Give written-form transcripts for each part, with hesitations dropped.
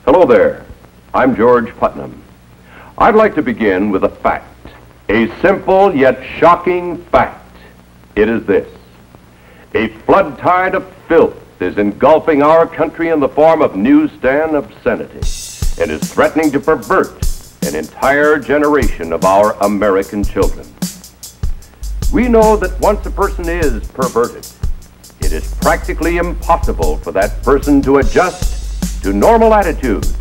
Hello there. I'm George Putnam. I'd like to begin with a fact, a simple yet shocking fact. It is this: a flood tide of filth is engulfing our country in the form of newsstand obscenity and is threatening to pervert an entire generation of our American children. We know that once a person is perverted, it is practically impossible for that person to adjust to normal attitudes.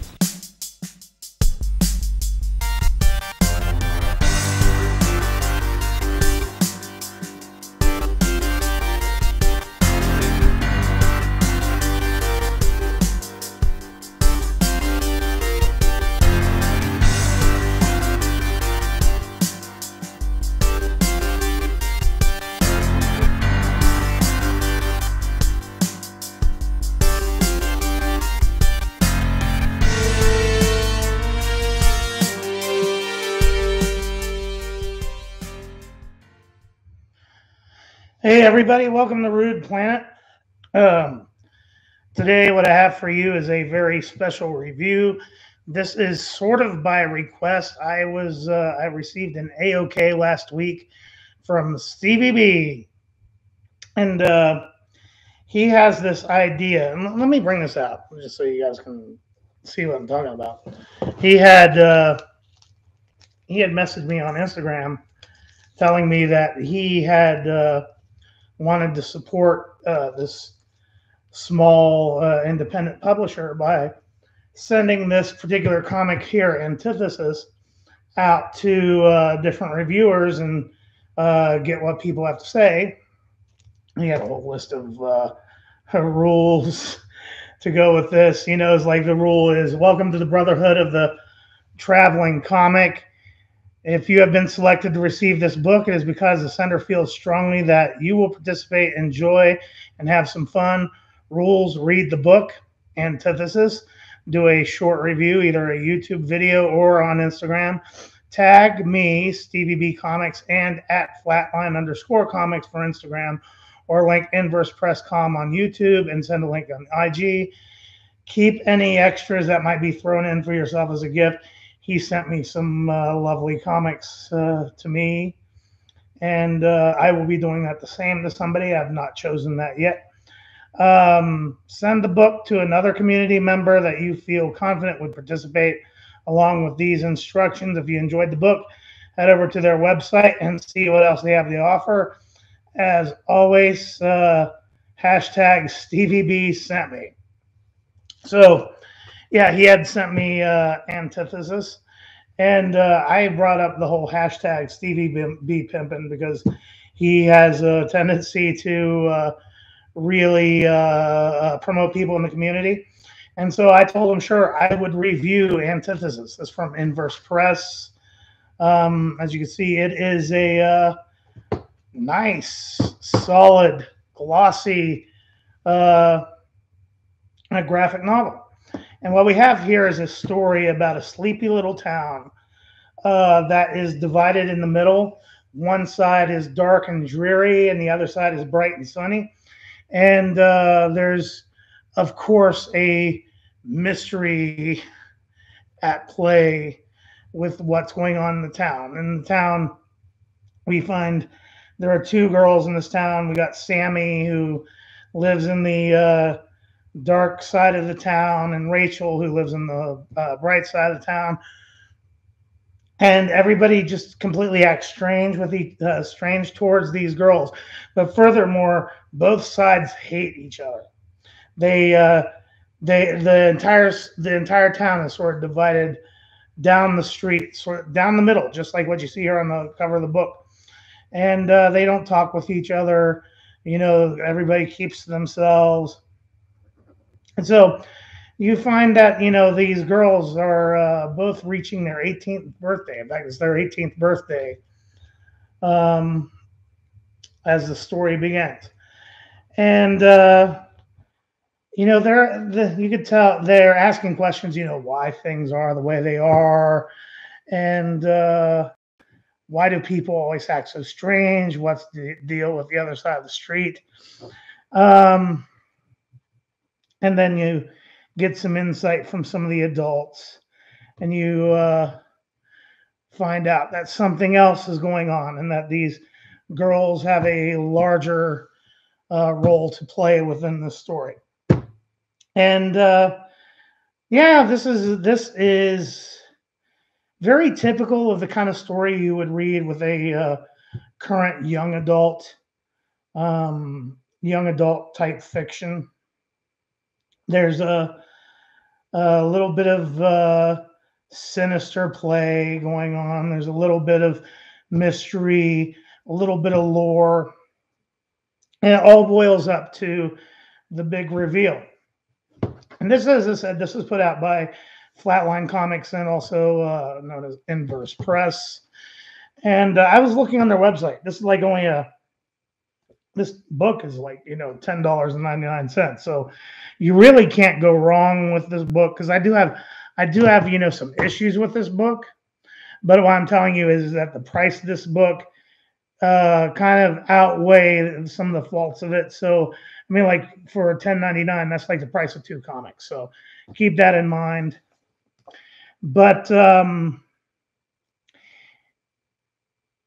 Hey everybody, welcome to Rude Planet. Today what I have for you is a very special review. This is sort of by request. I received an AOK last week from Stevie B, and he has this idea. And let me bring this out just so you guys can see what I'm talking about. He had messaged me on Instagram telling me that he had wanted to support this small independent publisher by sending this particular comic here, Antithesis, out to different reviewers and get what people have to say. He had a whole list of rules to go with this. You know, it's like the rule is, welcome to the Brotherhood of the Traveling Comic. If you have been selected to receive this book, it is because the sender feels strongly that you will participate, enjoy, and have some fun. Rules: read the book, Antithesis, do a short review, either a YouTube video or on Instagram. Tag me, Stevie B Comics, and at @flatline_comics for Instagram, or link Inverse Press Com on YouTube and send a link on IG. Keep any extras that might be thrown in for yourself as a gift. He sent me some lovely comics to me, and I will be doing that the same to somebody. I've not chosen that yet. Send the book to another community member that you feel confident would participate along with these instructions. If you enjoyed the book, head over to their website and see what else they have to offer. As always, hashtag Stevie B sent me. So, yeah, he had sent me Antithesis, and I brought up the whole hashtag Stevie B Pimpin' because he has a tendency to really promote people in the community. And so I told him, sure, I would review Antithesis. It's from Inverse Press. As you can see, it is a nice, solid, glossy a graphic novel. And what we have here is a story about a sleepy little town that is divided in the middle. One side is dark and dreary, and the other side is bright and sunny. And there's, of course, a mystery at play with what's going on in the town. In the town, we find there are two girls in this town. We got Sammy, who lives in the dark side of the town, and Rachel, who lives in the bright side of the town. And everybody just completely acts strange strange towards these girls. But furthermore, both sides hate each other. The entire town is sort of divided down the street, sort of down the middle, just like what you see here on the cover of the book. And they don't talk with each other. You know, everybody keeps to themselves. And so you find that, you know, these girls are both reaching their 18th birthday. In fact, it's their 18th birthday as the story begins. And, you know, you could tell they're asking questions, you know, why things are the way they are. And why do people always act so strange? What's the deal with the other side of the street? And then get some insight from some of the adults, and you find out that something else is going on, and that these girls have a larger role to play within the story. And yeah, this is very typical of the kind of story you would read with a current young adult type fiction. There's a little bit of sinister play going on. There's a little bit of mystery, a little bit of lore, and it all boils up to the big reveal. And this, as I said, this was put out by FLATLINE Comics and also known as Inverse Press. And I was looking on their website. This is like only this book is like, $10.99. So you really can't go wrong with this book, because I do have some issues with this book. But what I'm telling you is that the price of this book kind of outweigh some of the faults of it. So I mean, like for $10.99, that's like the price of 2 comics. So keep that in mind. But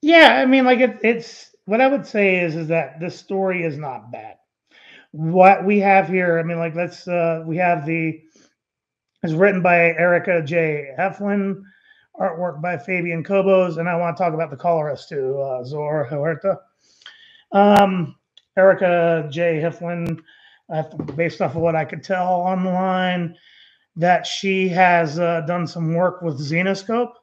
yeah, I mean, like it's what I would say is that this story is not bad. What we have here, I mean, like we have it's written by Erica J. Heflin, artwork by Fabian Cobos, and I want to talk about the colorist too, Zora Huerta. Erica J. Heflin, based off of what I could tell online, that she has done some work with Xenoscope,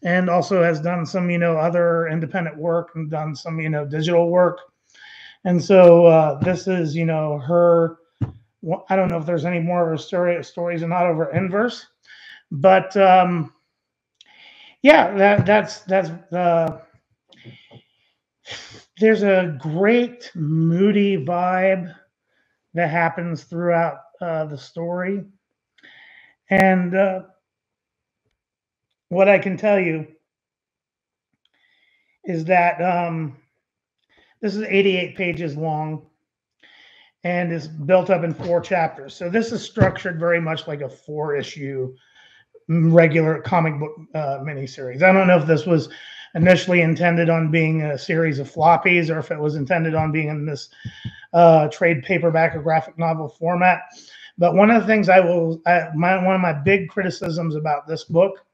and also has done some, other independent work, and done some, digital work. And so this is, her. I don't know if there's any more of her stories or not over Inverse, but yeah, that's there's a great moody vibe that happens throughout the story. And what I can tell you is that this is 88 pages long and is built up in 4 chapters. So this is structured very much like a 4-issue regular comic book miniseries. I don't know if this was initially intended on being a series of floppies, or if it was intended on being in this trade paperback or graphic novel format. But one of the things one of my big criticisms about this book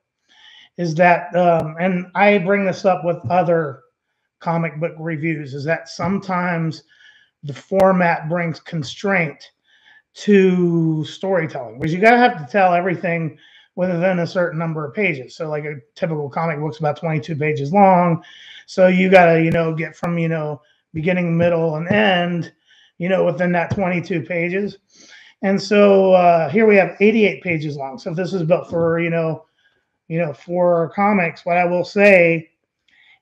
is that, and I bring this up with other comic book reviews, is that sometimes the format brings constraint to storytelling, because you got to have to tell everything within a certain number of pages. So like a typical comic book's about 22 pages long. So you got to, get from, beginning, middle, and end, within that 22 pages. And so here we have 88 pages long. So if this is built for, 4 comics, what I will say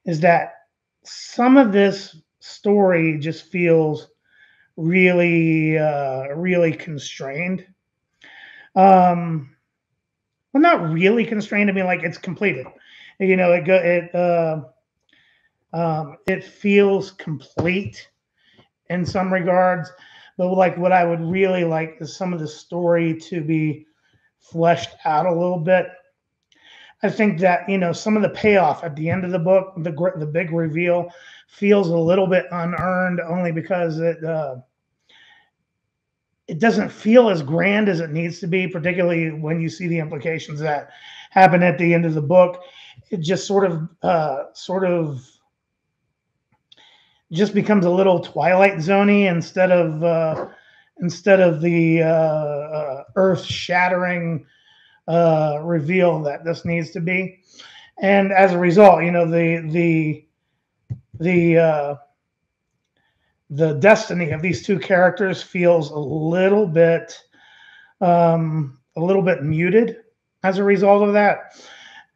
is that some of this story just feels really, really constrained. Well, not really constrained. I mean, like, it's completed. It feels complete in some regards. But like, what I would really like is some of the story to be fleshed out a little bit. I think that, some of the payoff at the end of the book, the big reveal, feels a little bit unearned, only because it doesn't feel as grand as it needs to be, particularly when you see the implications that happen at the end of the book. It just sort of just becomes a little Twilight Zone-y instead of the earth-shattering reveal that this needs to be. And as a result, the destiny of these 2 characters feels a little bit muted as a result of that.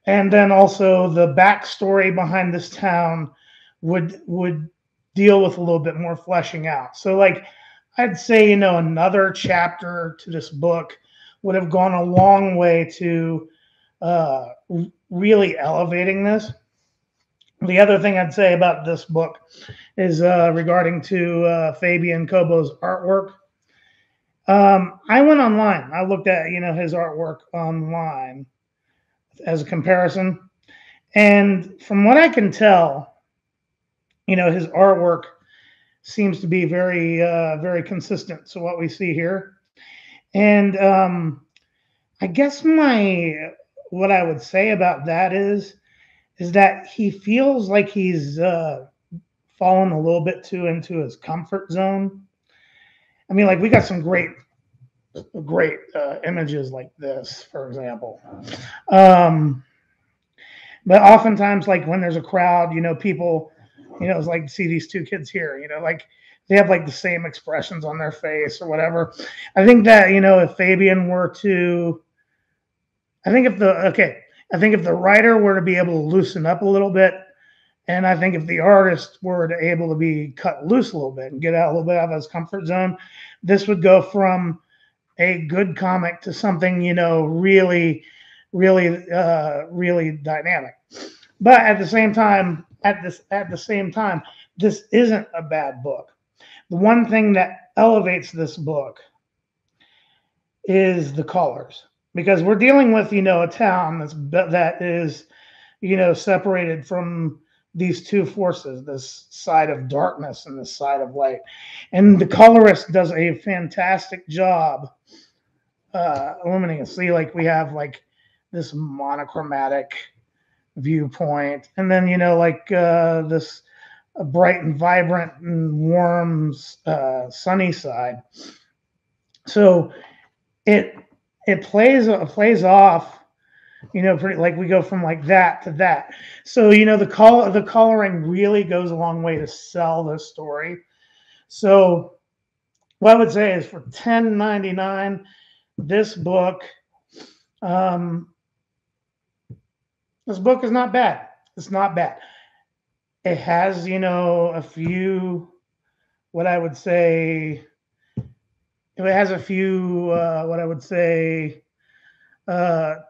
And then also the backstory behind this town would deal with a little bit more fleshing out. So like, I'd say, another chapter to this book would have gone a long way to really elevating this. The other thing I'd say about this book is regarding to Fabian Cobos' artwork. I went online. I looked at, his artwork online as a comparison. And from what I can tell, his artwork seems to be very, very consistent to what we see here. And I guess what I would say about that is that he feels like he's fallen a little bit too into his comfort zone. I mean, like we got some great images like this, for example. But oftentimes, like when there's a crowd, people, it's like see these two kids here, like they have like the same expressions on their face or whatever. I think that, if Fabian were to, I think if the writer were to be able to loosen up a little bit, and I think if the artist were to able to be cut loose a little bit and get out a little bit out of his comfort zone, this would go from a good comic to something, really, really, really dynamic. But at the same time, this isn't a bad book. The one thing that elevates this book is the colors, because we're dealing with, a town that is, separated from these two forces, this side of darkness and this side of light. And the colorist does a fantastic job illuminating. See, like we have like this monochromatic viewpoint, and then this bright and vibrant and warm sunny side. So it plays off, pretty, like we go from like that to that. So the coloring really goes a long way to sell this story. So what I would say is for $10.99, this book is not bad. It's not bad. It has, a few, what I would say,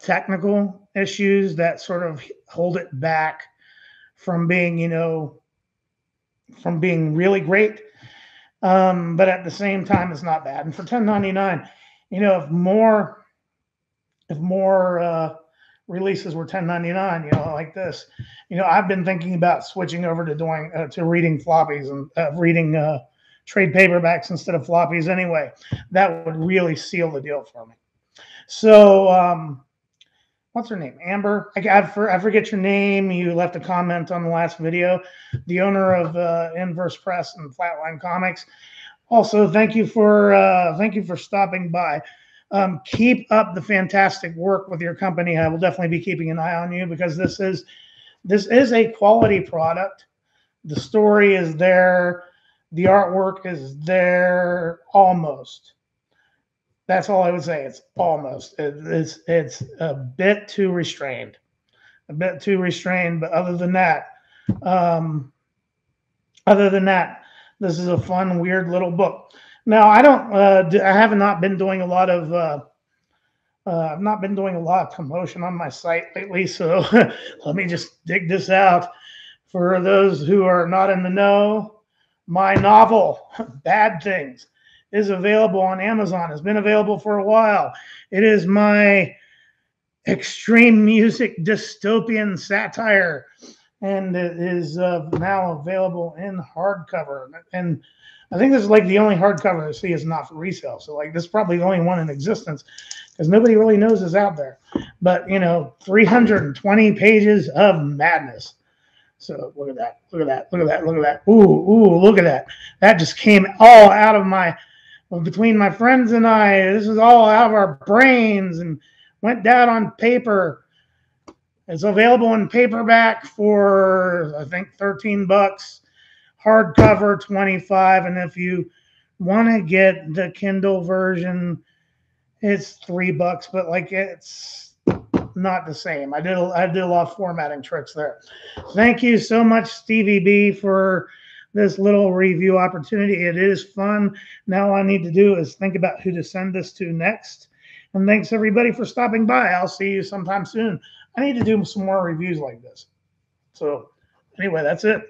technical issues that sort of hold it back from being, really great. But at the same time, it's not bad. And for $10.99, if more releases were $10.99, like this, I've been thinking about switching over to reading floppies and reading trade paperbacks instead of floppies anyway. That would really seal the deal for me. So, what's her name? Amber. I forget your name. You left a comment on the last video. The owner of Inverse Press and Flatline Comics. Also, thank you for stopping by. Keep up the fantastic work with your company. I will definitely be keeping an eye on you, because this is a quality product. The story is there. The artwork is there almost. That's all I would say. It's almost. It's a bit too restrained. But other than that, this is a fun, weird little book. Now, I have not been doing a lot of promotion on my site lately, so let me just dig this out. For those who are not in the know, my novel, Bad Things, is available on Amazon. It's been available for a while. It is my extreme music dystopian satire, and it is now available in hardcover. And I think this is like the only hardcover I see is not for resale. So like this is probably the only one in existence, because nobody really knows is out there. But 320 pages of madness. So look at that. Look at that. Look at that. Look at that. Ooh, look at that. That just came all out of between my friends and I. This is all out of our brains and went down on paper. It's available in paperback for, I think, $13. Hardcover, $25. And if you want to get the Kindle version, it's $3. But like it's not the same. I did a lot of formatting tricks there. Thank you so much, Stevie B, for this little review opportunity. It is fun. Now all I need to do is think about who to send this to next. And thanks everybody for stopping by. I'll see you sometime soon. I need to do some more reviews like this. So anyway, that's it.